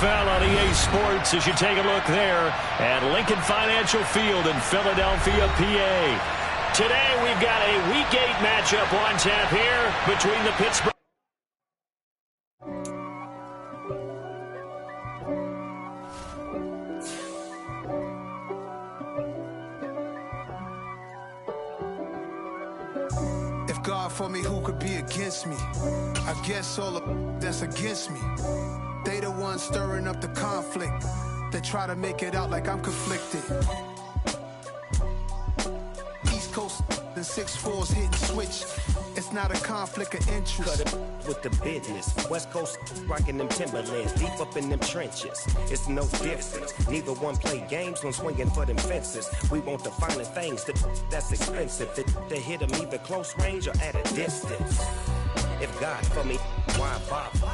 NFL on EA Sports as you take a look there at Lincoln Financial Field in Philadelphia, PA. Today we've got a Week 8 matchup on tap here between the Pittsburgh. If God for me, who could be against me? I guess all the that's against me. They the ones stirring up the conflict. They try to make it out like I'm conflicted. East Coast and 6'4's hitting switch. It's not a conflict of interest. Cut it with the business. West Coast rocking them Timberlands, deep up in them trenches. It's no difference. Neither one play games when swinging for them fences. We want the finer things that's expensive. They hit them either close range or at a distance. If God for me, why bother?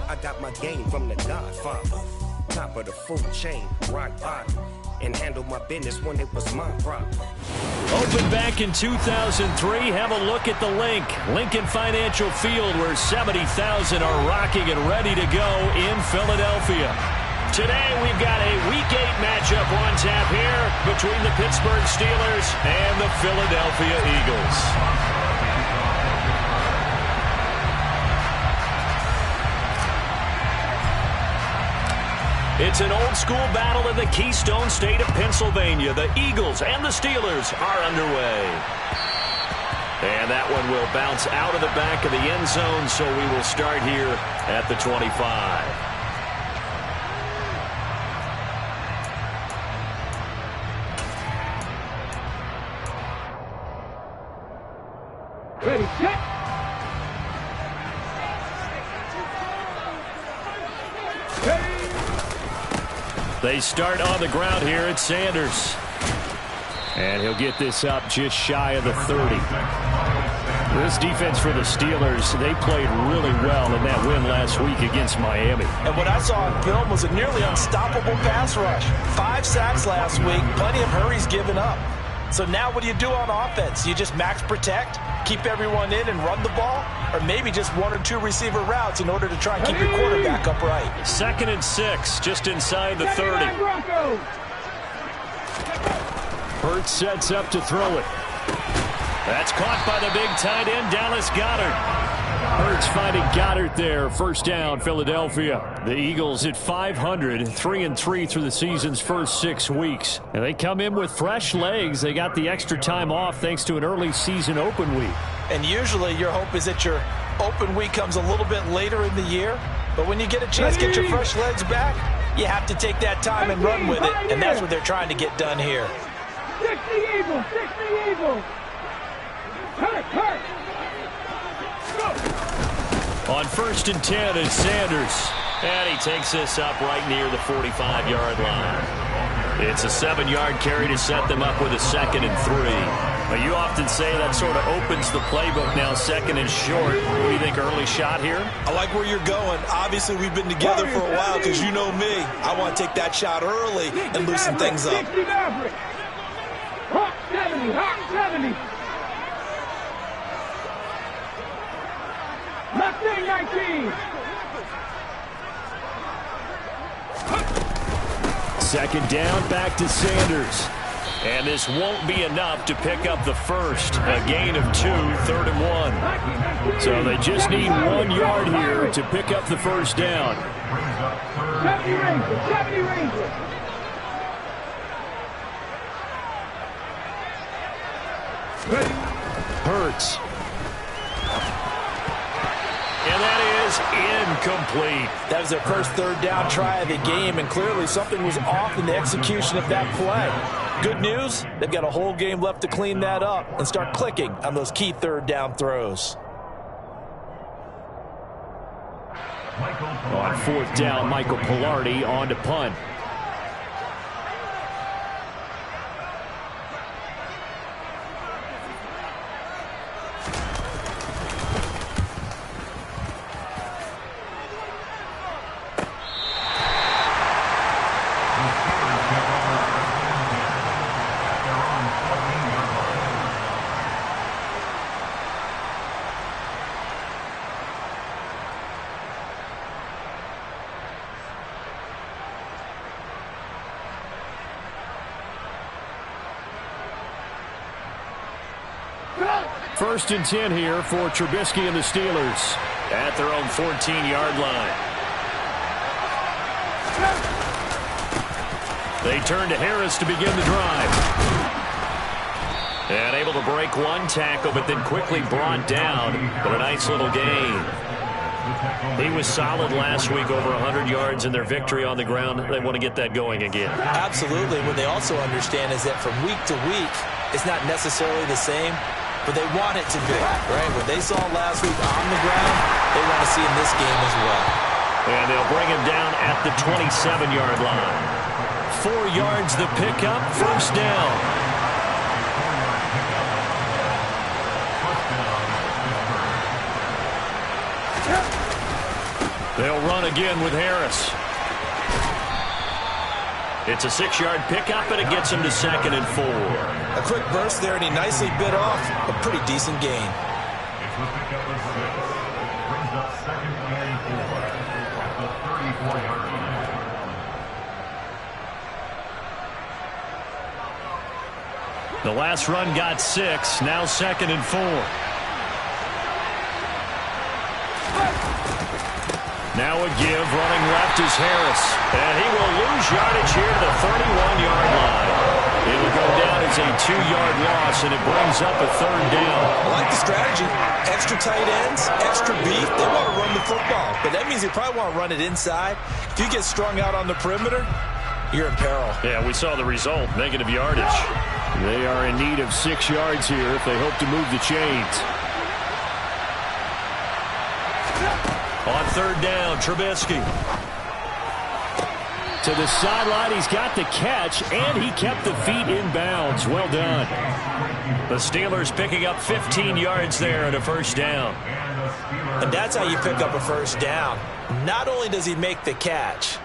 I got my game from the Godfather. Top of the food chain, rock bottom. And handle my business when it was my problem. Opened back in 2003. Have a look at the link. Lincoln Financial Field, where 70,000 are rocking and ready to go in Philadelphia. Today we've got a Week 8 matchup on tap here between the Pittsburgh Steelers and the Philadelphia Eagles. It's an old-school battle in the Keystone State of Pennsylvania. The Eagles and the Steelers are underway. And that one will bounce out of the back of the end zone, so we will start here at the 25. Ready, set. They start on the ground here at Sanders. And he'll get this up just shy of the 30. This defense for the Steelers, they played really well in that win last week against Miami. And what I saw on film was a nearly unstoppable pass rush. 5 sacks last week, plenty of hurries given up. So now what do you do on offense? You just max protect, keep everyone in and run the ball? Or maybe just 1 or 2 receiver routes in order to try and keep your quarterback upright? 2nd and 6, just inside the 30. Hurts sets up to throw it. That's caught by the big tight end, Dallas Goedert. Hurts finding Goddard there. First down, Philadelphia. The Eagles at 500, 3-3 through the season's first 6 weeks. And they come in with fresh legs. They got the extra time off thanks to an early season open week. And usually your hope is that your open week comes a little bit later in the year. But when you get a chance to get your fresh legs back, you have to take that time and run with it. And that's what they're trying to get done here. 60 Eagles, 60 Eagles. Hurt. On 1st and 10, it's Sanders. And he takes this up right near the 45-yard line. It's a 7-yard carry to set them up with a 2nd and 3. But you often say that sort of opens the playbook now, 2nd and short. What do you think, early shot here? I like where you're going. Obviously, we've been together for a while because you know me. I want to take that shot early and loosen things up. 60 Maverick. Hawk 70, Hawk 70. Left wing 19. 2nd down, back to Sanders. And this won't be enough to pick up the first. A gain of 2, 3rd and 1. So they just need 1 yard here to pick up the first down. 70 Rangers. Hurts. And that is incomplete. That was their first 3rd down try of the game, and clearly something was off in the execution of that play. Good news, they've got a whole game left to clean that up and start clicking on those key 3rd down throws. On 4th down, Michael Pilardi on to punt. First and 10 here for Trubisky and the Steelers at their own 14-yard line. They turn to Harris to begin the drive. And able to break one tackle, but then quickly brought down. But a nice little gain. He was solid last week, over 100 yards in their victory on the ground. They want to get that going again. Absolutely. What they also understand is that from week to week, it's not necessarily the same, but they want it to be, right? What they saw last week on the ground, they want to see in this game as well. And they'll bring him down at the 27-yard line. 4 yards the pickup, first down. They'll run again with Harris. It's a 6-yard pickup, and it gets him to 2nd and 4. A quick burst there, and he nicely bit off a pretty decent gain. The last run got 6, now 2nd and 4. Now a give, running left is Harris. And he will lose yardage here to the 31-yard line. It will go down as a 2-yard loss, and it brings up a 3rd down. I like the strategy. Extra tight ends, extra beef. They want to run the football, but that means they probably want to run it inside. If you get strung out on the perimeter, you're in peril. Yeah, we saw the result, negative yardage. They are in need of 6 yards here if they hope to move the chains. On 3rd down, Trubisky. To the sideline, he's got the catch, and he kept the feet in bounds. Well done. The Steelers picking up 15 yards there and a 1st down. And that's how you pick up a 1st down. Not only does he make the catch,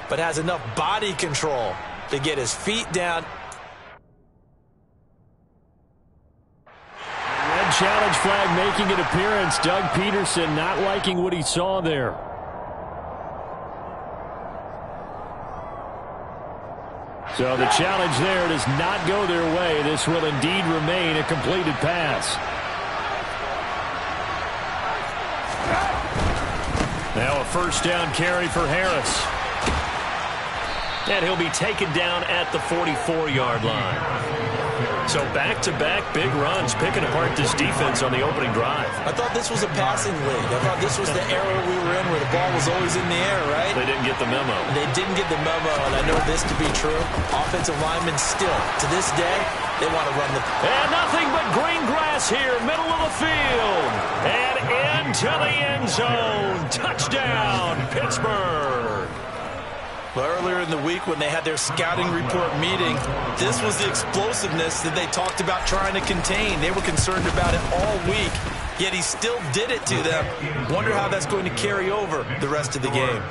but has enough body control to get his feet down. Red challenge flag making an appearance. Doug Peterson not liking what he saw there. So the challenge there does not go their way. This will indeed remain a completed pass. Now a 1st down carry for Harris. And he'll be taken down at the 44-yard line. So back-to-back big runs, picking apart this defense on the opening drive. I thought this was a passing league. I thought this was the era we were in where the ball was always in the air, right? They didn't get the memo. They didn't get the memo, and I know this to be true. Offensive linemen still, to this day, they want to run the... And nothing but green grass here, middle of the field. And into the end zone. Touchdown, Pittsburgh. Earlier in the week when they had their scouting report meeting, this was the explosiveness that they talked about trying to contain. They were concerned about it all week, yet he still did it to them. Wonder how that's going to carry over the rest of the game.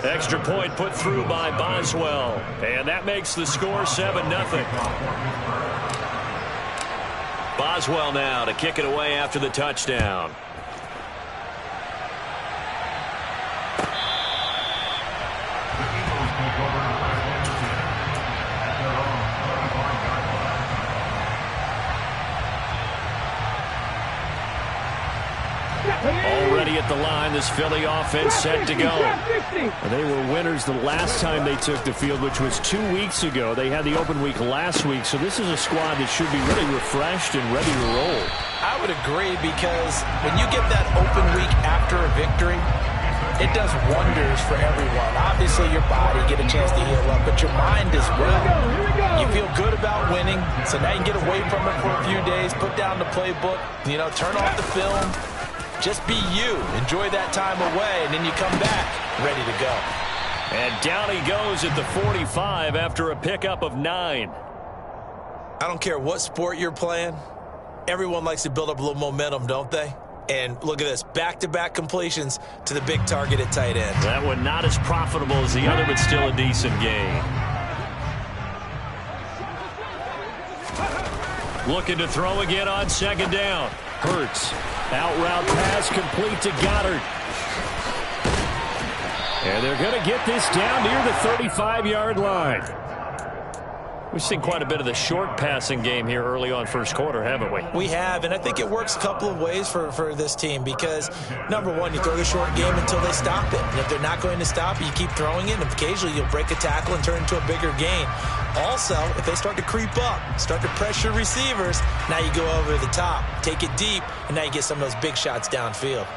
Extra point put through by Boswell, and that makes the score 7-0. Boswell now to kick it away after the touchdown. Already at the line, this Philly offense set to go. They were winners the last time they took the field, which was 2 weeks ago. They had the open week last week, so this is a squad that should be really refreshed and ready to roll. I would agree, because when you get that open week after a victory, it does wonders for everyone. Obviously, your body, get a chance to heal up, but your mind as well. You feel good about winning, so now you can get away from it for a few days, put down the playbook, turn off the film. Just be you. Enjoy that time away, and then you come back ready to go. And down he goes at the 45 after a pickup of 9. I don't care what sport you're playing. Everyone likes to build up a little momentum, don't they? And look at this, back-to-back completions to the big target at tight end. That one not as profitable as the other, but still a decent gain. Looking to throw again on 2nd down. Hurts. Out route pass complete to Goddard. And they're going to get this down near the 35-yard line. We've seen quite a bit of the short passing game here early on first quarter, haven't we? We have, and I think it works a couple of ways for this team because, number one, you throw the short game until they stop it. And if they're not going to stop it, you keep throwing it, and occasionally you'll break a tackle and turn it into a bigger gain. Also, if they start to creep up, start to pressure receivers, now you go over the top, take it deep, and now you get some of those big shots downfield.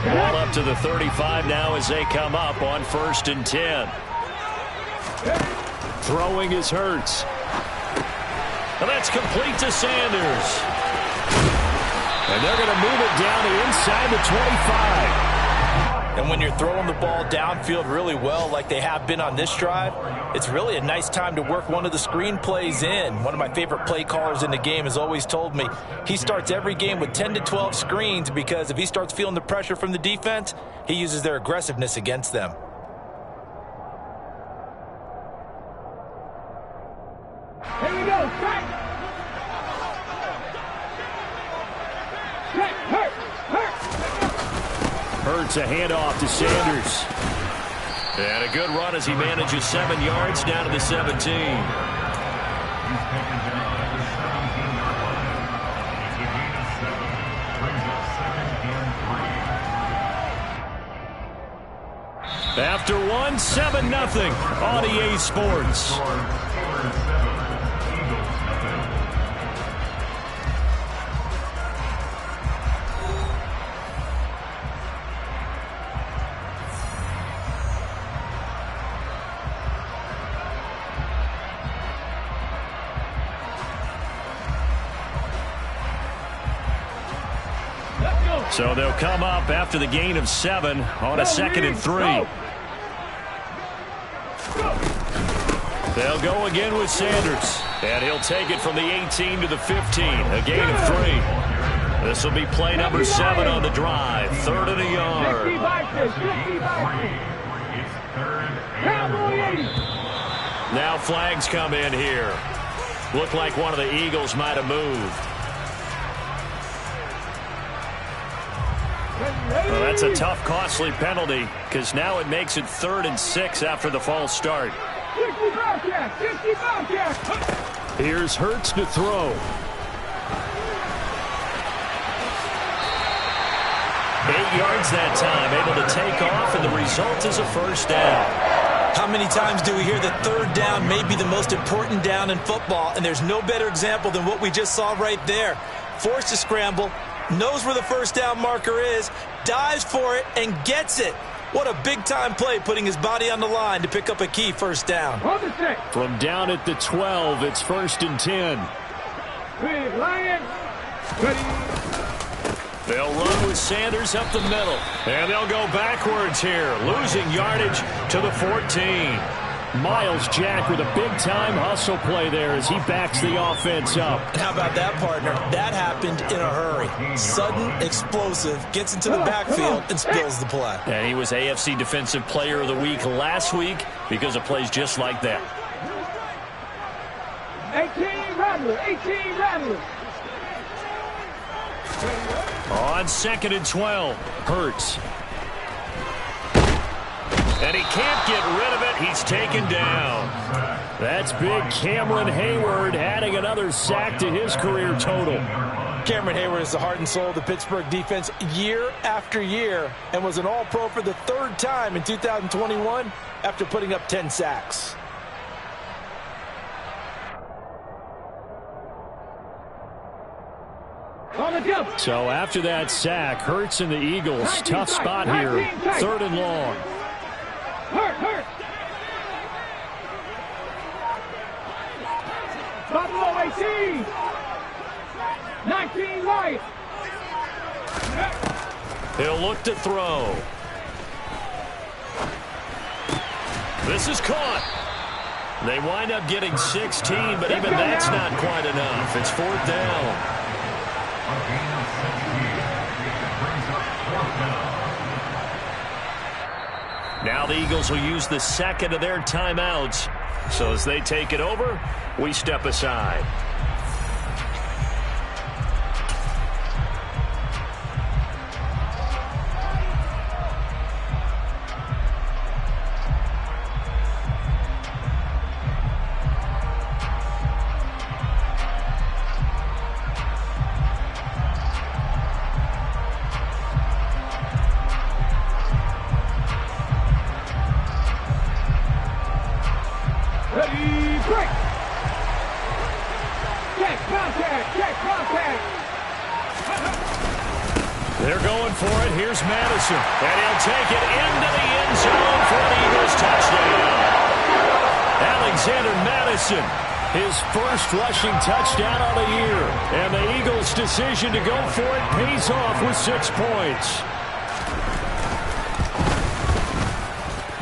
Ball up to the 35 now as they come up on 1st and 10. Throwing is Hurts. And that's complete to Sanders. And they're going to move it down to inside the 25. And when you're throwing the ball downfield really well like they have been on this drive, it's really a nice time to work one of the screen plays in. One of my favorite play callers in the game has always told me he starts every game with 10 to 12 screens because if he starts feeling the pressure from the defense, he uses their aggressiveness against them. Here we go, strike! Strike, hurt! Hurts a handoff to Sanders. And a good run as he manages 7 yards down to the 17. After one, 7-0 on EA Sports. So they'll come up after the gain of 7 on a 2nd and 3. They'll go again with Sanders. And he'll take it from the 18 to the 15. A gain of 3. This will be play number 7 on the drive. 3rd and a yard. Now flags come in here. Looked like one of the Eagles might have moved. Well, that's a tough, costly penalty because now it makes it 3rd and 6 after the false start. Here's Hurts to throw. 8 yards that time, able to take off, and the result is a 1st down. How many times do we hear that 3rd down may be the most important down in football, and there's no better example than what we just saw right there. Forced to scramble, knows where the 1st down marker is, dives for it, and gets it. What a big-time play, putting his body on the line to pick up a key 1st down. From down at the 12, it's 1st and 10. Big Lion. They'll run with Sanders up the middle. And they'll go backwards here, losing yardage to the 14. Miles Jack with a big-time hustle play there as he backs the offense up. How about that, partner? That happened in a hurry. Sudden, explosive, gets into the backfield and spills the play. And he was AFC Defensive Player of the Week last week because of plays just like that. 18 Rattler, 18 Rattler. On 2nd and 12, Hurts. And he can't get rid of it. He's taken down. That's big Cameron Hayward adding another sack to his career total. Cameron Hayward is the heart and soul of the Pittsburgh defense year after year and was an All-Pro for the 3rd time in 2021 after putting up 10 sacks. So after that sack, Hurts and the Eagles, tough spot here, 3rd and long. Hurt. Buffalo 18. 19 right. He'll look to throw. This is caught. They wind up getting 16, but even that's not quite enough. It's 4th down. Now the Eagles will use the 2nd of their timeouts. So as they take it over, we step aside. They're going for it. Here's Madison. And he'll take it into the end zone for an Eagles touchdown. Alexander Madison, his first rushing touchdown on the year. And the Eagles' decision to go for it pays off with 6 points.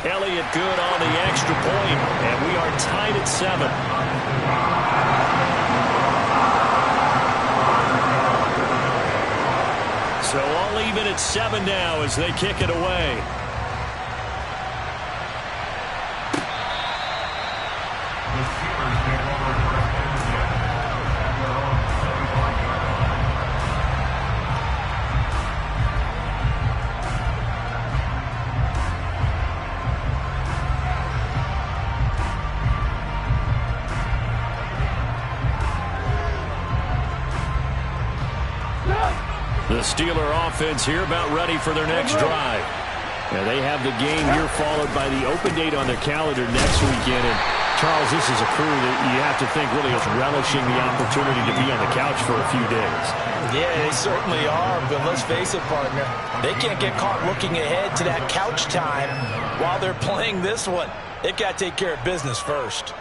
Elliott good on the extra point, and we are tied at 7. So all even at 7 now as they kick it away. The Steeler offense here about ready for their next drive. Now they have the game here followed by the open date on their calendar next weekend. And Charles, this is a crew that you have to think really is relishing the opportunity to be on the couch for a few days. Yeah, they certainly are, but let's face it, partner. They can't get caught looking ahead to that couch time while they're playing this one. They've got to take care of business first.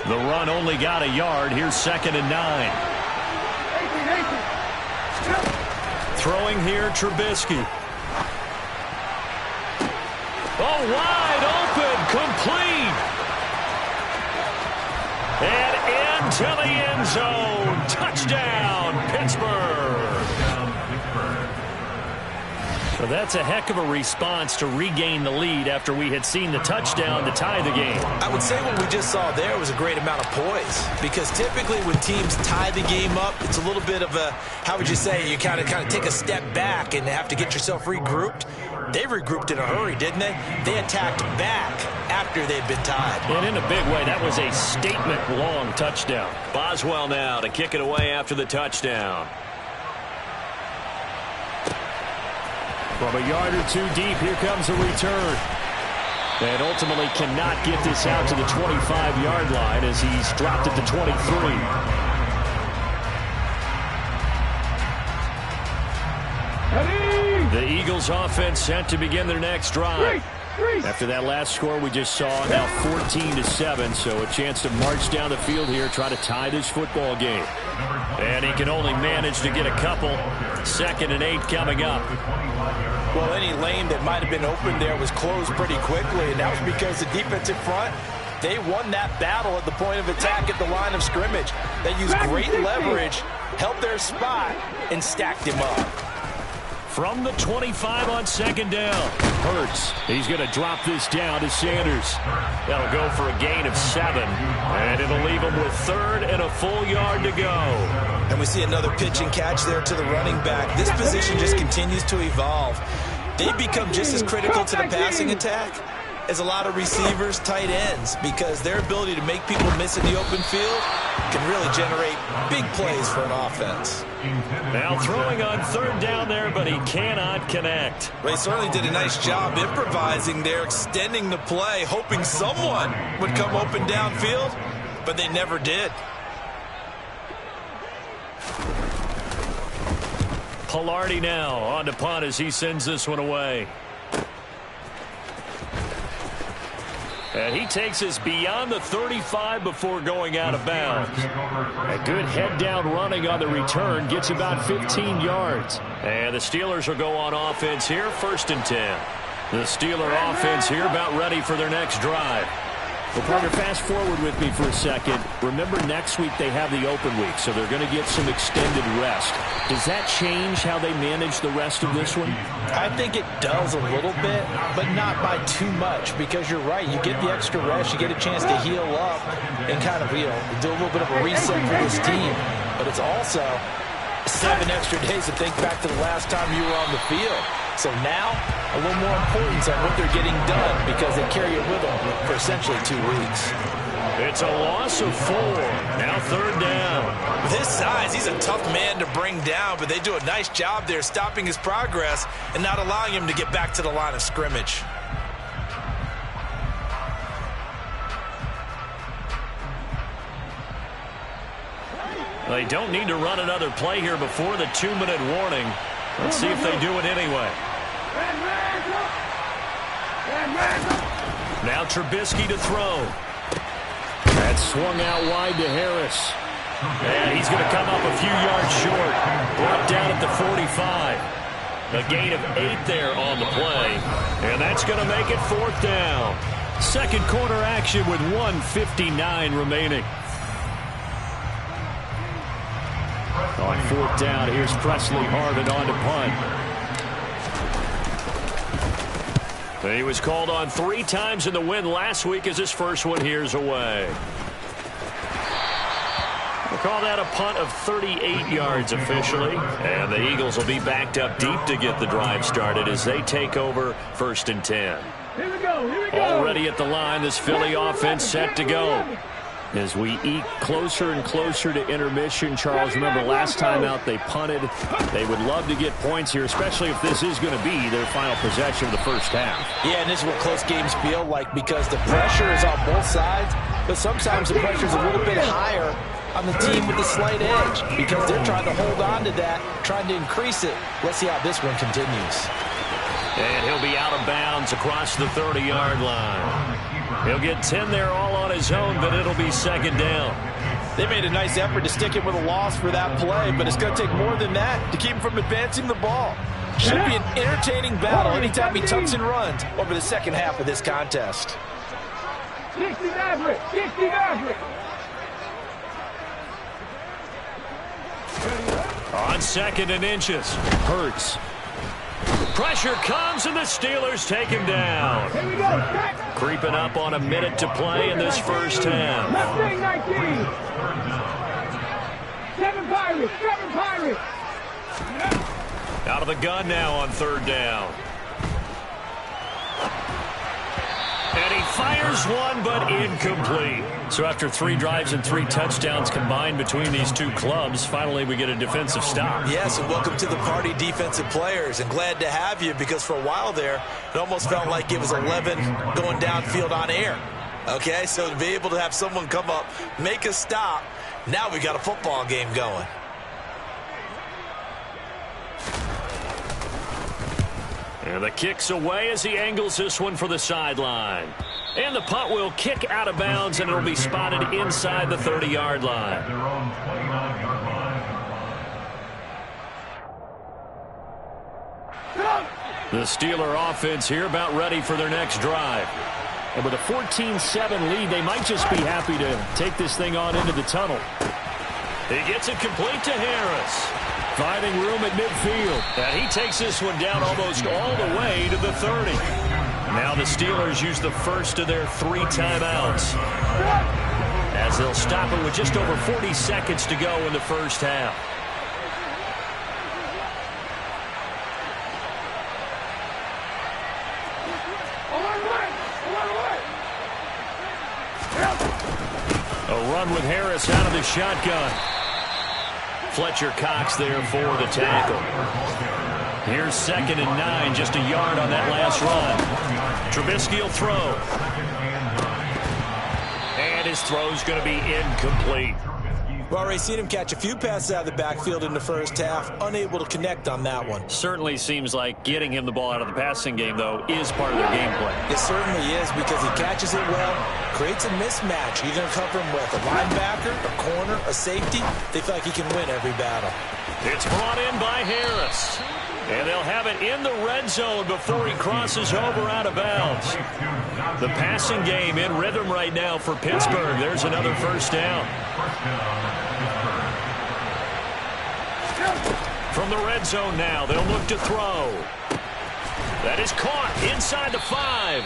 The run only got a yard. Here's 2nd and 9. Throwing here, Trubisky. Oh, wide open, complete. And into the end zone. Touchdown, Pittsburgh. So that's a heck of a response to regain the lead after we had seen the touchdown to tie the game. I would say what we just saw there was a great amount of poise, because typically when teams tie the game up, it's a little bit of a, how would you say, you kind of take a step back and have to get yourself regrouped. They regrouped in a hurry, didn't they? They attacked back after they'd been tied. And in a big way, that was a statement-long touchdown. Boswell now to kick it away after the touchdown. From a yard or two deep, here comes a return. And ultimately cannot get this out to the 25-yard line as he's dropped it to 23. The Eagles offense set to begin their next drive. After that last score we just saw, now 14-7, so a chance to march down the field here, try to tie this football game. And he can only manage to get a couple. 2nd and 8 coming up. Well, any lane that might have been open there was closed pretty quickly, and that was because the defensive front, they won that battle at the point of attack at the line of scrimmage. They used great leverage, held their spot, and stacked him up. From the 25 on 2nd down. Hurts. He's going to drop this down to Sanders. That'll go for a gain of 7. And it'll leave him with 3rd and a full yard to go. And we see another pitch and catch there to the running back. This position just continues to evolve. They become just as critical to the passing attack as a lot of receivers, tight ends, because their ability to make people miss in the open field can really generate big plays for an offense. Now throwing on 3rd down there, but he cannot connect. They certainly did a nice job improvising there, extending the play, hoping someone would come open downfield, but they never did. Pilardi now on to punt as he sends this one away. And he takes us beyond the 35 before going out of bounds. A good head-down running on the return gets about 15 yards. And the Steelers will go on offense here, 1st and 10. The Steeler offense here about ready for their next drive. Well, partner, fast forward with me for a second. Remember, next week they have the open week, so they're going to get some extended rest. Does that change how they manage the rest of this one? I think it does a little bit, but not by too much, because you're right. You get the extra rest, you get a chance to heal up and kind of, do a little bit of a reset for this team. But it's also 7 extra days to think back to the last time you were on the field. So now, a little more importance on what they're getting done, because they carry it with them for essentially 2 weeks. It's a loss of 4. Now 3rd down. With his size, he's a tough man to bring down, but they do a nice job there stopping his progress and not allowing him to get back to the line of scrimmage. They don't need to run another play here before the 2-minute warning. Let's see if they do it anyway. Now Trubisky to throw. That's swung out wide to Harris. And he's going to come up a few yards short. Brought down at the 45. A gain of 8 there on the play. And that's going to make it 4th down. Second quarter action with 1:59 remaining. On 4th down, here's Presley Harvin on to punt. He was called on 3 times in the win last week as his first one here's away. We'll call that a punt of 38 yards officially. And the Eagles will be backed up deep to get the drive started as they take over 1st and 10. Here we go. Already at the line, this Philly offense set to go. As we eke closer and closer to intermission, Charles, remember last time out they punted. They would love to get points here, especially if this is going to be their final possession of the first half. Yeah, and this is what close games feel like because the pressure is on both sides, but sometimes the pressure is a little bit higher on the team with the slight edge because they're trying to hold on to that, trying to increase it. Let's see how this one continues. And he'll be out of bounds across the 30-yard line. He'll get 10 there all on his own, but it'll be 2nd down. They made a nice effort to stick him with a loss for that play, but it's going to take more than that to keep him from advancing the ball. Should be an entertaining battle anytime he tucks and runs over the second half of this contest. 60 Maverick. 60 Maverick. On 2nd and inches, Hurts. Pressure comes, and the Steelers take him down. Here we go. Creeping up on a minute to play in this first half. Left wing 19. 7 Pirates. 7 Pirates. Out of the gun now on 3rd down. And he fires one, but incomplete. So after 3 drives and 3 touchdowns combined between these two clubs, finally we get a defensive stop. Yes, and welcome to the party, defensive players. And glad to have you because for a while there, it almost felt like it was 11 going downfield on air. Okay, so to be able to have someone come up, make a stop, now we got a football game going. And the kick's away as he angles this one for the sideline. And the punt will kick out of bounds, and it'll be spotted inside the 30-yard line. The Steeler offense here about ready for their next drive. And with a 14-7 lead, they might just be happy to take this thing on into the tunnel. He gets it complete to Harris. Finding room at midfield. And he takes this one down almost all the way to the 30. Now the Steelers use the first of their 3 timeouts, as they'll stop it with just over 40 seconds to go in the first half. A run with Harris out of the shotgun. Fletcher Cox there for the tackle. Here's 2nd and 9, just a yard on that last run. Trubisky will throw. And his throw's going to be incomplete. Well, Ray, seen him catch a few passes out of the backfield in the first half, unable to connect on that one. Certainly seems like getting him the ball out of the passing game, though, is part of their game plan. It certainly is because he catches it well, creates a mismatch. You're going to cover him with a linebacker, a corner, a safety. They feel like he can win every battle. It's brought in by Harris. And they'll have it in the red zone before he crosses over out of bounds. The passing game in rhythm right now for Pittsburgh. There's another first down. From the red zone now, they'll look to throw. That is caught inside the 5.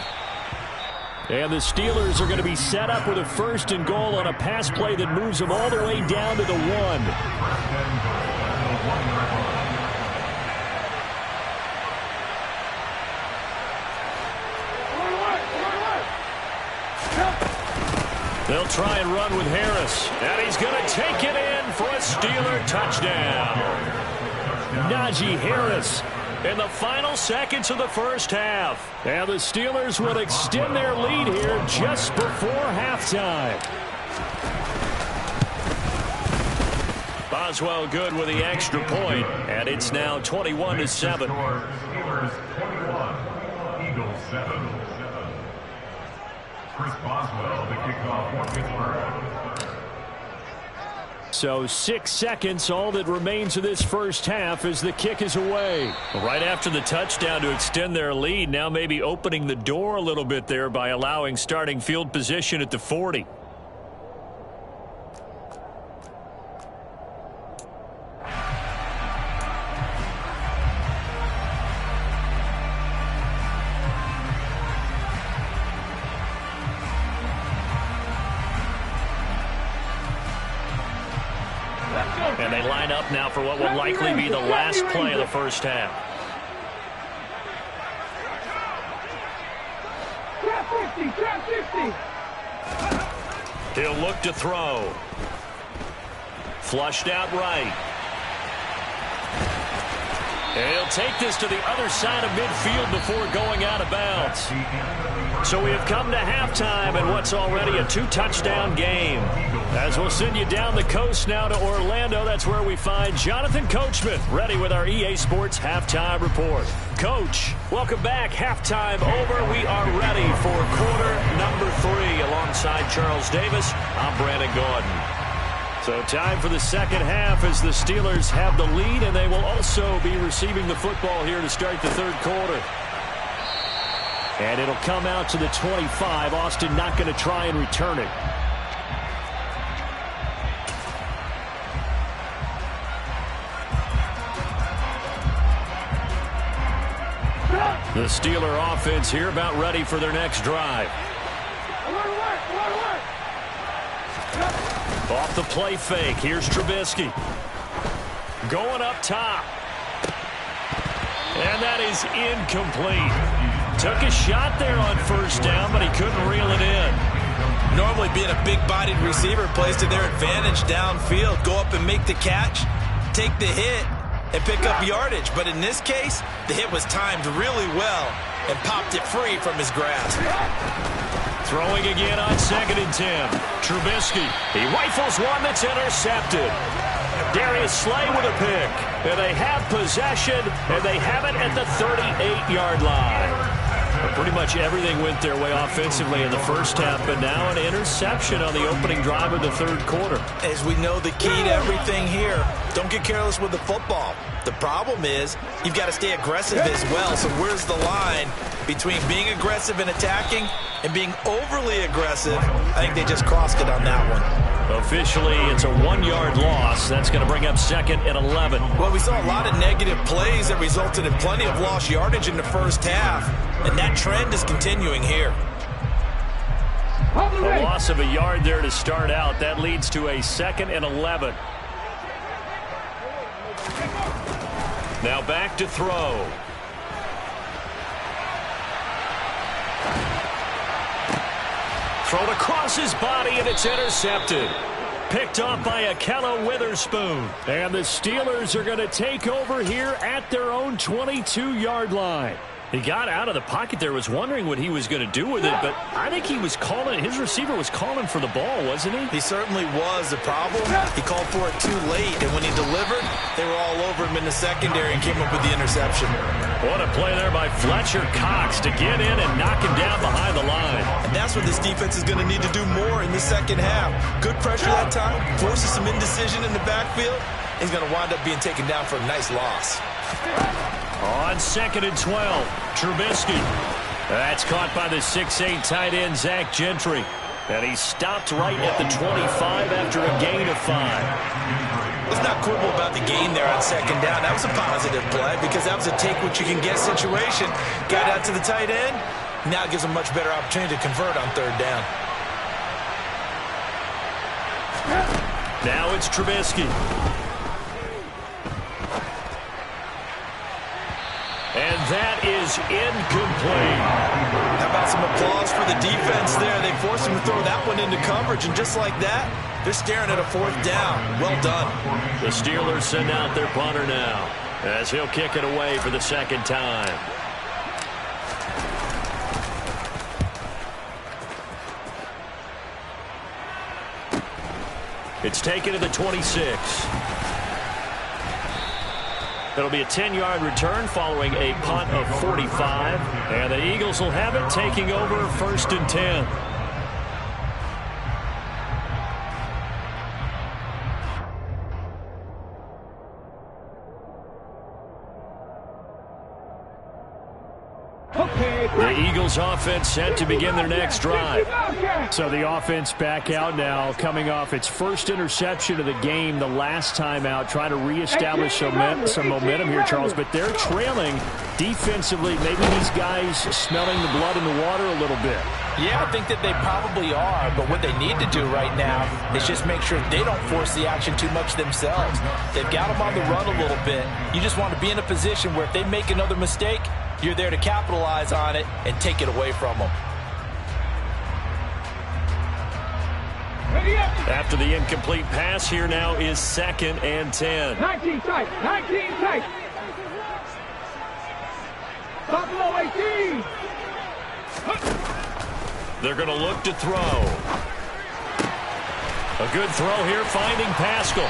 And the Steelers are going to be set up with a 1st and goal on a pass play that moves them all the way down to the 1. They'll try and run with Harris. And he's going to take it in for a Steeler touchdown. Najee Harris in the final seconds of the first half. And the Steelers will extend their lead here just before halftime. Boswell good with the extra point, and it's now 21-7. Steelers 21, Eagles 7. Chris Boswell, the kickoff for Pittsburgh. So 6 seconds, all that remains of this first half as the kick is away. Right after the touchdown to extend their lead, now maybe opening the door a little bit there by allowing starting field position at the 40. And they line up now for what will likely be the last play of the first half. Trap 50. He'll look to throw. Flushed out right. And he'll take this to the other side of midfield before going out of bounds. So we have come to halftime in what's already a 2-touchdown game. As we'll send you down the coast now to Orlando, that's where we find Jonathan Coachman ready with our EA Sports Halftime Report. Coach, welcome back. Halftime over. We are ready for quarter number 3 alongside Charles Davis. I'm Brandon Gordon. So time for the second half as the Steelers have the lead, and they will also be receiving the football here to start the third quarter. And it'll come out to the 25. Austin not going to try and return it. The Steeler offense here about ready for their next drive. Off the play fake. Here's Trubisky. Going up top. And that is incomplete. Took a shot there on first down, but he couldn't reel it in. Normally being a big-bodied receiver plays to their advantage downfield. Go up and make the catch, take the hit, and pick up yardage. But in this case, the hit was timed really well and popped it free from his grasp. Throwing again on 2nd and 10. Trubisky. He rifles one that's intercepted. Darius Slay with a pick. And they have possession, and they have it at the 38-yard line. Pretty much everything went their way offensively in the first half, but now an interception on the opening drive of the third quarter. As we know, the key to everything here, don't get careless with the football. The problem is you've got to stay aggressive as well. So where's the line between being aggressive and attacking and being overly aggressive? I think they just crossed it on that one. Officially, it's a 1-yard loss. That's going to bring up 2nd and 11. Well, we saw a lot of negative plays that resulted in plenty of lost yardage in the first half, and that trend is continuing here. A loss of a yard there to start out. That leads to a 2nd and 11. Now back to throw. Thrown across his body, and it's intercepted. Picked off by Akella Witherspoon. And the Steelers are going to take over here at their own 22-yard line. He got out of the pocket there, was wondering what he was going to do with it, but I think he was calling, his receiver was calling for the ball, wasn't he? He certainly was. The problem, he called for it too late, and when he delivered, they were all over him in the secondary and came up with the interception. What a play there by Fletcher Cox to get in and knock him down behind the line. And that's what this defense is going to need to do more in the second half. Good pressure that time, forces some indecision in the backfield. He's going to wind up being taken down for a nice loss. On 2nd and 12, Trubisky. That's caught by the 6'8" tight end, Zach Gentry. And he stopped right at the 25 after a gain of 5. Let's not quibble about the gain there on 2nd down. That was a positive play because that was a take-what-you-can-get situation. Got out to the tight end. Now gives him a much better opportunity to convert on 3rd down. Now it's Trubisky. And that is incomplete. How about some applause for the defense there? They forced him to throw that one into coverage, and just like that, they're staring at a 4th down. Well done. The Steelers send out their punter now as he'll kick it away for the 2nd time. It's taken to the 26. It'll be a 10-yard return following a punt of 45. And the Eagles will have it, taking over 1st and 10. The Eagles offense set to begin their next drive. So the offense back out now, coming off its first interception of the game the last time out, trying to reestablish some momentum here, Charles. But they're trailing defensively. Maybe these guys smelling the blood in the water a little bit. Yeah, I think that they probably are, but what they need to do right now is just make sure they don't force the action too much themselves. They've got them on the run a little bit. You just want to be in a position where if they make another mistake, you're there to capitalize on it and take it away from them. After the incomplete pass, here now is 2nd and 10. 19 tight, 19 tight. Buffalo 18. They're going to look to throw. A good throw here, finding Pascal.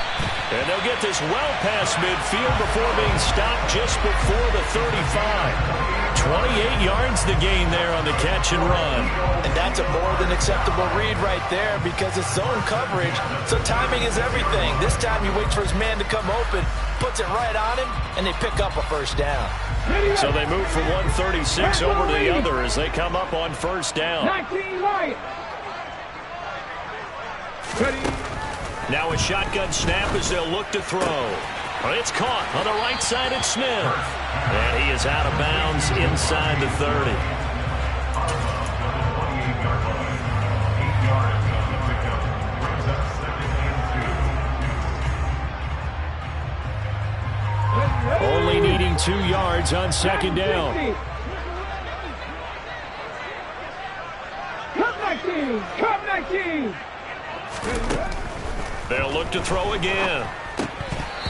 And they'll get this well past midfield before being stopped just before the 35. 28 yards the gain there on the catch and run. And that's a more than acceptable read right there because it's zone coverage, so timing is everything. This time he waits for his man to come open, puts it right on him, and they pick up a 1st down. So they move from 136 over to the other as they come up on 1st down. 19 right. Now a shotgun snap as they'll look to throw. It's caught on the right side at Smith. And he is out of bounds inside the 30. Only needing 2 yards on 2nd down. Come 19, come 19. They'll look to throw again.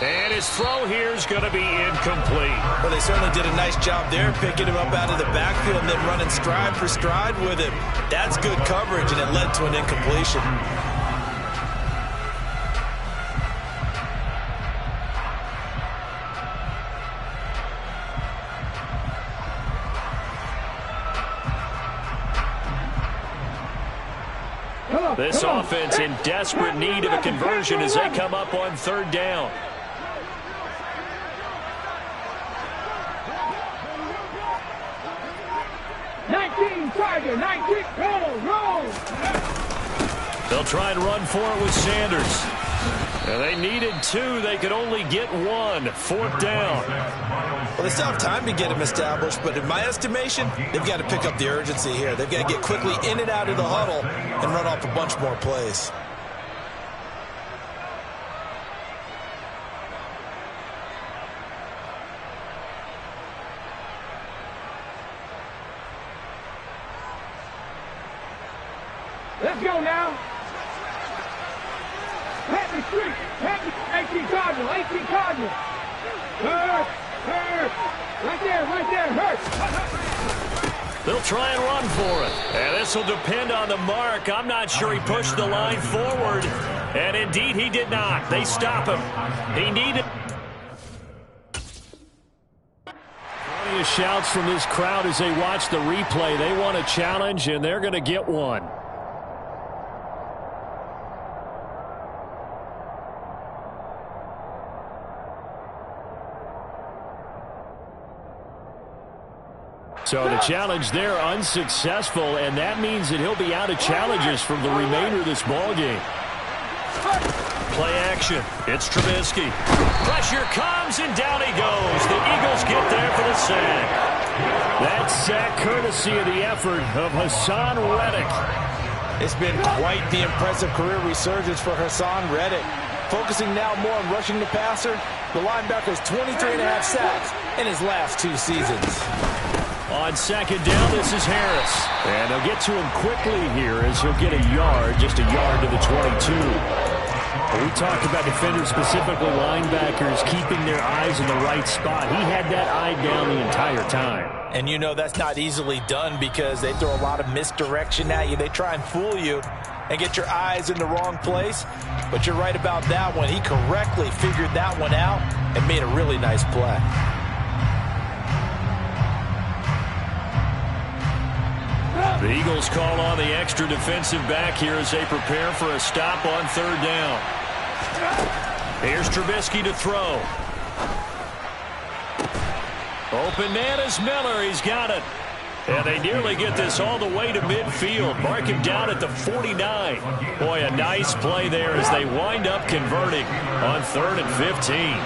And his throw here is going to be incomplete. Well, they certainly did a nice job there, picking him up out of the backfield and then running stride for stride with him. That's good coverage, and it led to an incompletion. This offense in desperate need of a conversion as they come up on 3rd down. They'll try and run for it with Sanders. And they needed 2. They could only get 1. 4th down. Well, they still have time to get him established, but in my estimation, they've got to pick up the urgency here. They've got to get quickly in and out of the huddle and run off a bunch more plays. Let's go now. Happy Street. Happy 18 Cardinal. 18 Cardinal. Hurt. Right there. Hurt. They'll try and run for it. And this will depend on the mark. I'm not sure he pushed the line forward. And indeed, he did not. They stop him. He needed... Plenty of shouts from this crowd as they watch the replay. They want a challenge, and they're going to get one. So the challenge there unsuccessful, and that means that he'll be out of challenges from the remainder of this ball game. Play action. It's Trubisky. Pressure comes, and down he goes. The Eagles get there for the sack. That sack courtesy of the effort of Hassan Reddick. It's been quite the impressive career resurgence for Hassan Reddick. Focusing now more on rushing the passer, the linebacker's 23.5 sacks in his last 2 seasons. On 2nd down, this is Harris. And they'll get to him quickly here as he'll get a yard, just a yard to the 22. We talk about defenders, specifically linebackers, keeping their eyes in the right spot. He had that eye down the entire time. And you know that's not easily done because they throw a lot of misdirection at you. They try and fool you. and get your eyes in the wrong place. But you're right about that one. He correctly figured that one out and made a really nice play. The Eagles call on the extra defensive back here as they prepare for a stop on third down. Here's Trubisky to throw. Open man is Miller. He's got it. And they nearly get this all the way to midfield. Mark him down at the 49. Boy, a nice play there as they wind up converting on 3rd and 15.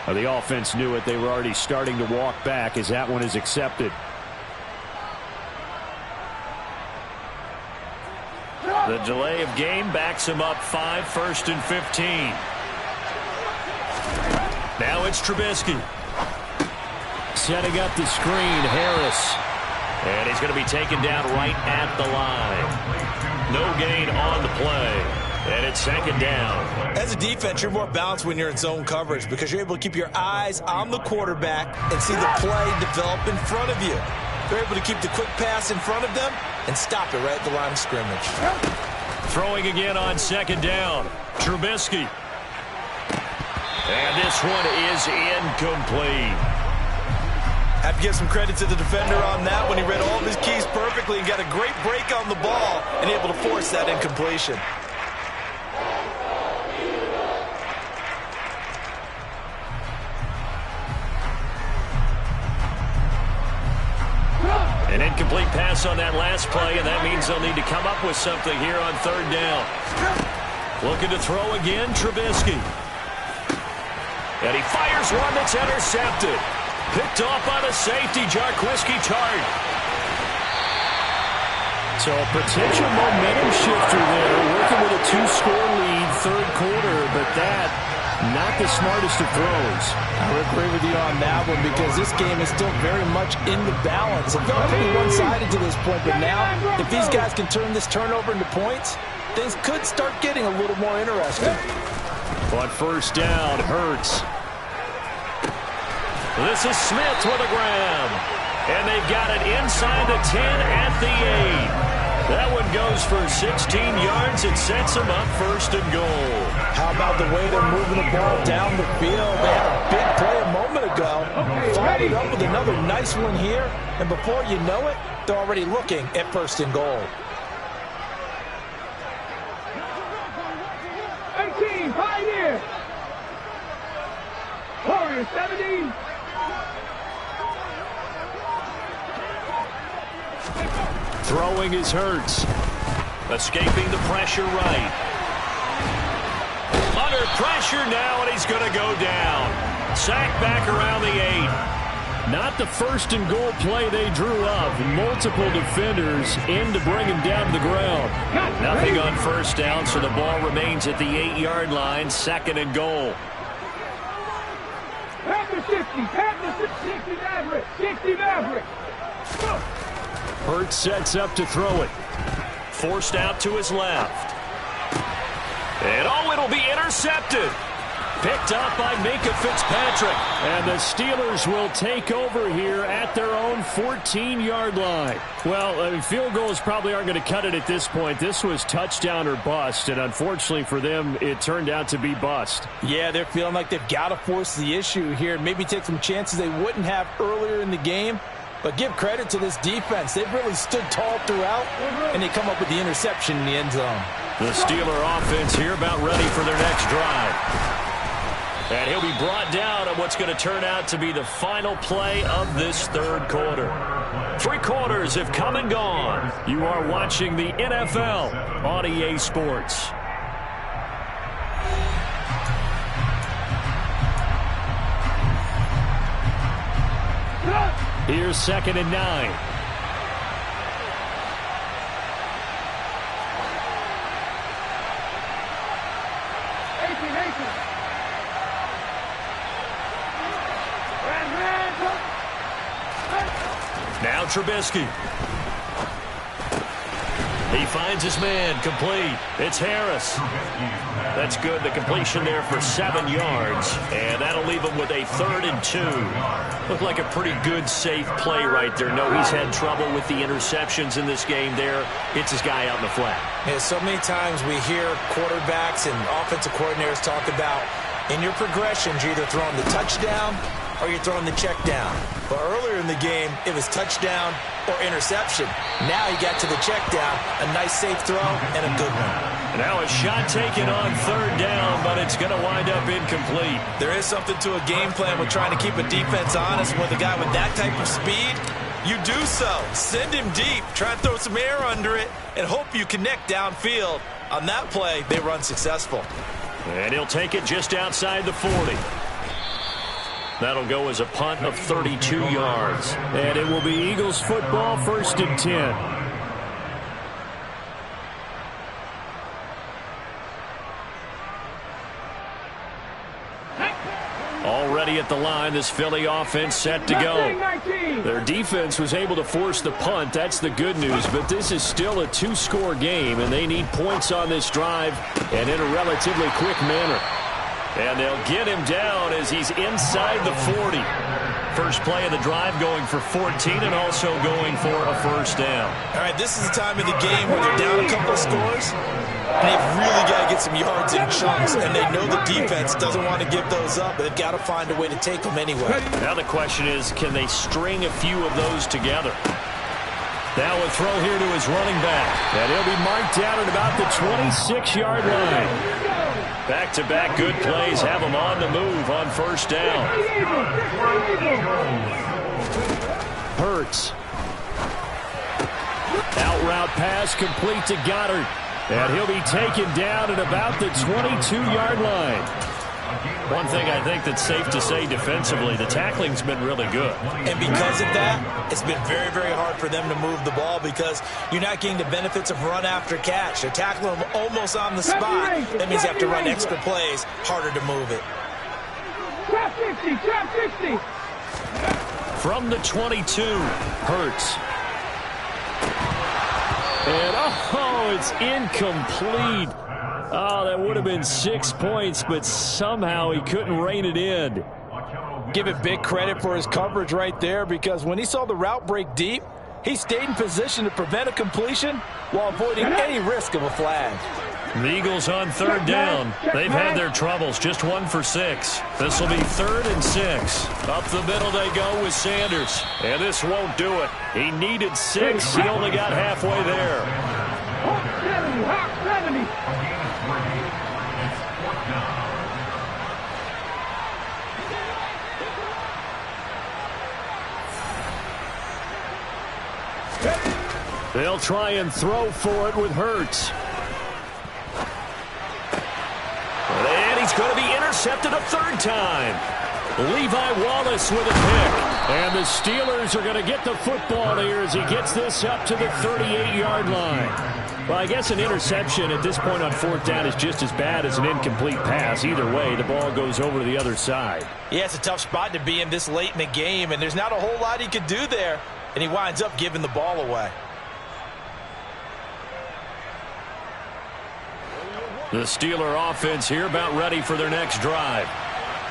The offense knew it. They were already starting to walk back as that one is accepted. The delay of game backs him up 5, 1st and 15. Now it's Trubisky. Setting up the screen, Harris. And he's going to be taken down right at the line. No gain on the play. And it's 2nd down. As a defense, you're more balanced when you're in zone coverage because you're able to keep your eyes on the quarterback and see the play develop in front of you. They're able to keep the quick pass in front of them and stop it right at the line of scrimmage. Throwing again on 2nd down. Trubisky. And this one is incomplete. Have to give some credit to the defender on that when he read all of his keys perfectly and got a great break on the ball and able to force that incompletion. An incomplete pass on that last play, and that means they'll need to come up with something here on 3rd down. Looking to throw again, Trubisky. And he fires one that's intercepted. Picked off by the safety, Jarquiski Tart. So a potential momentum shifter there, working with a 2-score lead, 3rd quarter, but that, not the smartest of throws. I would agree with you on that one because this game is still very much in the balance. It felt pretty one-sided to this point, but now, if these guys can turn this turnover into points, things could start getting a little more interesting. On 1st down, Hurts. This is Smith with a grab. And they've got it inside the 10 at the 8. That one goes for 16 yards. It sets them up 1st and goal. How about the way they're moving the ball down the field? They had a big play a moment ago. Followed it up with another nice one here. And before you know it, they're already looking at 1st and goal. 18, Pioneer. Warriors, 17. Throwing is Hurts. Escaping the pressure right. Under pressure now, and he's going to go down. Sacked back around the 8. Not the 1st and goal play they drew up. Multiple defenders in to bring him down to the ground. Nothing on 1st down, so the ball remains at the 8-yard line. 2nd and goal. Panther 60, Panther 60 Maverick, 60 Maverick. Hurts sets up to throw it. Forced out to his left. And oh, it'll be intercepted. Picked up by Minkah Fitzpatrick. And the Steelers will take over here at their own 14-yard line. Well, field goals probably aren't going to cut it at this point. This was touchdown or bust, and unfortunately for them, it turned out to be bust. Yeah, they're feeling like they've got to force the issue here. Maybe take some chances they wouldn't have earlier in the game. But give credit to this defense. They've really stood tall throughout, and they come up with the interception in the end zone. The Steeler offense here about ready for their next drive. And he'll be brought down on what's going to turn out to be the final play of this 3rd quarter. 3 quarters have come and gone. You are watching the NFL on EA Sports. Here's 2nd and 9. Now Trubisky. He finds his man, complete. It's Harris. That's good. The completion there for 7 yards, and that'll leave him with a 3rd and 2. Looked like a pretty good, safe play right there. No, he's had trouble with the interceptions in this game there. Hits his guy out in the flat. Yeah, so many times we hear quarterbacks and offensive coordinators talk about in your progressions, you're either throwing the touchdown or you're throwing the check down. But earlier in the game, it was touchdown or interception. Now he got to the check down, a nice safe throw, and a good one. Now a shot taken on 3rd down, but it's going to wind up incomplete. There is something to a game plan with trying to keep a defense honest. With a guy with that type of speed, you do so. Send him deep, try and throw some air under it, and hope you connect downfield. On that play, they were unsuccessful. And he'll take it just outside the 40. That'll go as a punt of 32 yards. And it will be Eagles football, 1st and 10. Already at the line, this Philly offense set to go. Their defense was able to force the punt. That's the good news. But this is still a 2-score game, and they need points on this drive and in a relatively quick manner. And they'll get him down as he's inside the 40. First play of the drive going for 14 and also going for a 1st down. All right, this is the time of the game where they're down a couple of scores. And they've really got to get some yards in chunks, and they know the defense doesn't want to give those up, but they've got to find a way to take them anyway. Now the question is, can they string a few of those together? Now a throw here to his running back, and he'll be marked down at about the 26-yard line. Back-to-back good plays have him on the move on 1st down. Hurts. Out route pass complete to Goddard. And he'll be taken down at about the 22-yard line. One thing I think that's safe to say defensively, the tackling's been really good. And because of that, it's been very, very hard for them to move the ball because you're not getting the benefits of run after catch. They're tackling them almost on the spot. That means you have to run extra plays, harder to move it. Trap 60, trap 60. From the 22, Hurts. And, oh, it's incomplete. Oh, that would have been 6 points, but somehow he couldn't rein it in. Give it big credit for his coverage right there because when he saw the route break deep, he stayed in position to prevent a completion while avoiding any risk of a flag. The Eagles on 3rd down. They've had their troubles, just 1 for 6. This will be 3rd and 6. Up the middle they go with Sanders. And this won't do it. He needed 6. He only got halfway there. Hawk 70, Hawk 70. They'll try and throw for it with Hurts. And he's going to be intercepted a 3rd time. Levi Wallace with a pick. And the Steelers are going to get the football here as he gets this up to the 38-yard line. Well, I guess an interception at this point on 4th down is just as bad as an incomplete pass. Either way, the ball goes over to the other side. Yeah, it's a tough spot to be in this late in the game, and there's not a whole lot he could do there, and he winds up giving the ball away. The Steeler offense here about ready for their next drive.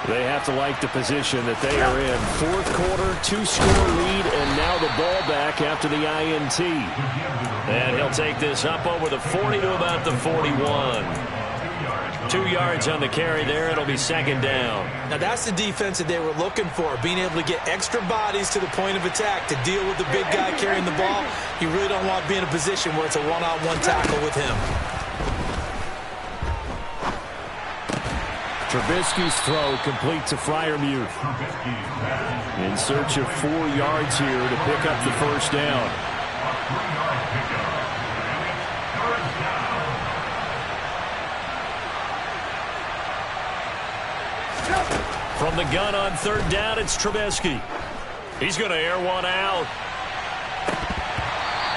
They have to like the position that they are in. 4th quarter, 2-score lead, and now the ball back after the INT. And he'll take this up over the 40 to about the 41. 2 yards on the carry there. It'll be 2nd down. Now that's the defense that they were looking for, being able to get extra bodies to the point of attack to deal with the big guy carrying the ball. You really don't want to be in a position where it's a one-on-one tackle with him. Trubisky's throw complete to Freiermuth. In search of 4 yards here to pick up the 1st down. From the gun on 3rd down, it's Trubisky. He's going to air one out.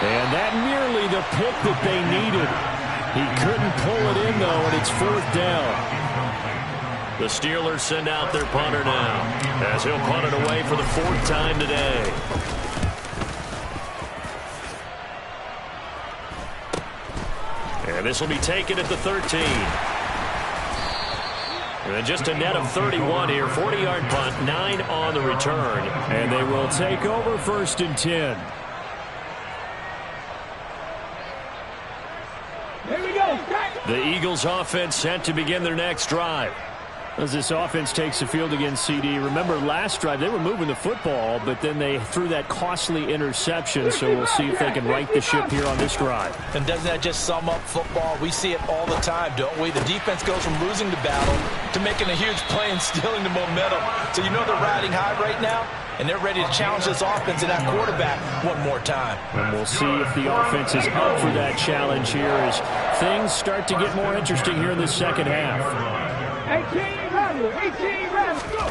And that nearly the pick that they needed. He couldn't pull it in, though, and it's 4th down. The Steelers send out their punter now, as he'll punt it away for the 4th time today. And this will be taken at the 13. And just a net of 31 here. 40-yard punt, 9 on the return. And they will take over 1st and 10. Here we go. The Eagles offense set to begin their next drive. As this offense takes the field against CD, remember last drive they were moving the football, but then they threw that costly interception, so we'll see if they can right the ship here on this drive. And doesn't that just sum up football? We see it all the time, don't we? The defense goes from losing the battle to making a huge play and stealing the momentum. So you know they're riding high right now, and they're ready to challenge this offense and that quarterback one more time. And we'll see if the offense is up for that challenge here as things start to get more interesting here in the second half. 18 rounds, go!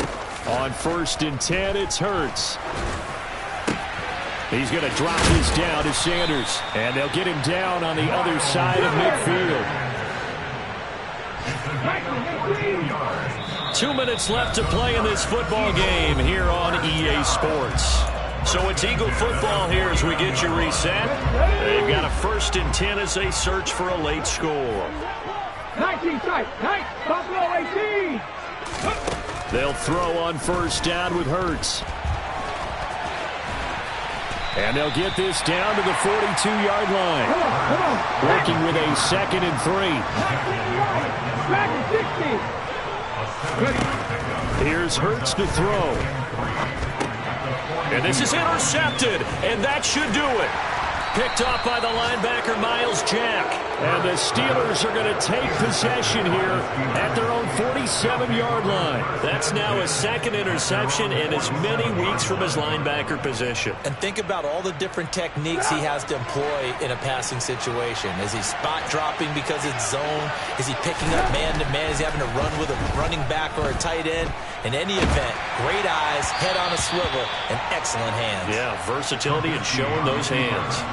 On 1st and 10, it's Hurts. He's going to drop this down to Sanders, and they'll get him down on the other side of midfield. 2 minutes left to play in this football game here on EA Sports. So it's Eagle football here as we get you reset. They've got a 1st and 10 as they search for a late score. 19 tight, Buffalo 18. They'll throw on 1st down with Hurts. And they'll get this down to the 42-yard line. Working with a 2nd and 3. Back at 60. Here's Hurts to throw. And this is intercepted, and that should do it. Picked off by the linebacker, Miles Jack. And the Steelers are going to take possession here at their own 47-yard line. That's now a 2nd interception and as many weeks from his linebacker position. And think about all the different techniques he has to employ in a passing situation. Is he spot dropping because it's zone? Is he picking up man-to-man? Is he having to run with a running back or a tight end? In any event, great eyes, head on a swivel, and excellent hands. Yeah, versatility and showing those hands.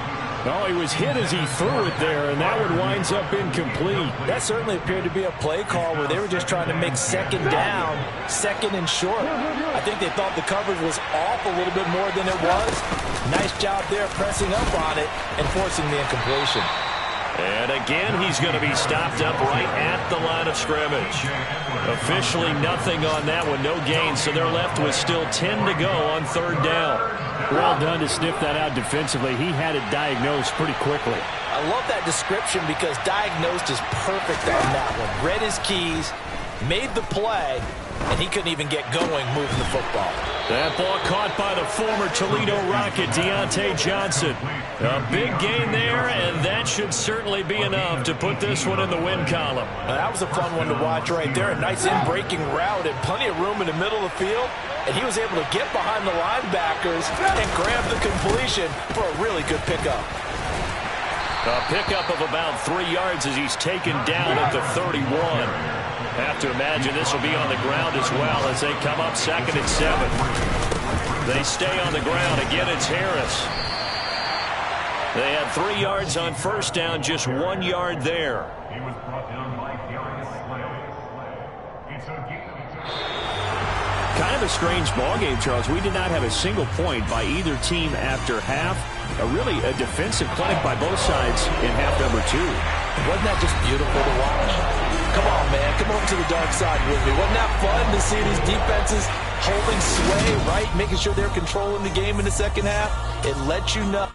Oh, he was hit as he threw it there, and that one winds up incomplete. That certainly appeared to be a play call where they were just trying to make 2nd down, 2nd and short. I think they thought the coverage was off a little bit more than it was. Nice job there pressing up on it and forcing the incompletion. And again, he's going to be stopped up right at the line of scrimmage. Officially nothing on that one, no gain, so they're left with still 10 to go on 3rd down. Well done to sniff that out defensively. He had it diagnosed pretty quickly. I love that description because diagnosed is perfect on that one. Read his keys, made the play, and he couldn't even get going moving the football. That ball caught by the former Toledo Rocket, Deontay Johnson. A big gain there, and that should certainly be enough to put this one in the win column. Now, that was a fun one to watch right there. A nice in-breaking route and plenty of room in the middle of the field. And he was able to get behind the linebackers and grab the completion for a really good pickup. A pickup of about 3 yards as he's taken down at the 31. Have to imagine this will be on the ground as well as they come up 2nd and 7. They stay on the ground. Again, it's Harris. They had 3 yards on 1st down, just 1 yard there. He was brought down by Darius Slay. It's a game. Kind of a strange ballgame, Charles. We did not have a single point by either team after half. Really a defensive clinic by both sides in half number 2. Wasn't that just beautiful to watch? Come on, man. Come over to the dark side with me. Wasn't that fun to see these defenses holding sway, right? Making sure they're controlling the game in the second half. It lets you know.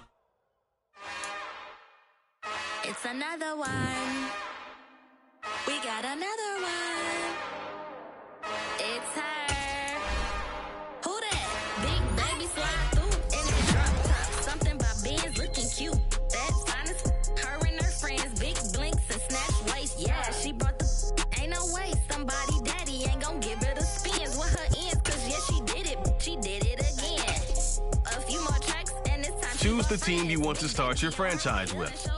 It's another one. We got another one. It's her. Who that? Big baby slide through in the drop top. Something about Benz looking cute. That's fine as her and her friends. Big blinks and snatch waist. Yeah, she brought the ain't no way. Somebody daddy ain't gon' give her the spins with her ends. Cause yeah, she did it. She did it again. A few more tracks and this time. Choose the team you want to start your franchise with.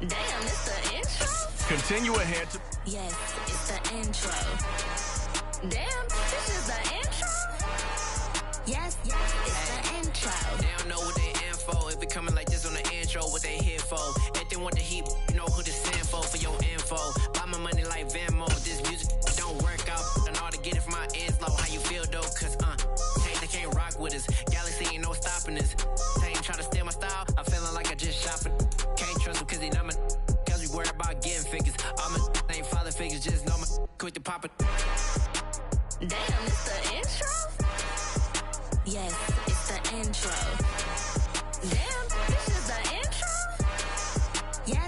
Damn, it's the intro? Continue ahead to... Yes, it's the intro. Damn, this is the intro? Yes, it's the intro. They don't know what they in for. If it coming like this on the intro, what they here for. If they want the heat, you know who to send for your info. Buy my money like Venmo. This music don't work out. I know how to get it from my ends low. How you feel though? Cause, hey, they can't rock with us. Galaxy ain't no stopping us. niggas. They ain't tryna steal my style. I'm feeling like I just shot for. Can't trust him cause he not my. Cause we worried about getting figures. All my ain't father figures, just know my quick to pop it. Damn, Mr.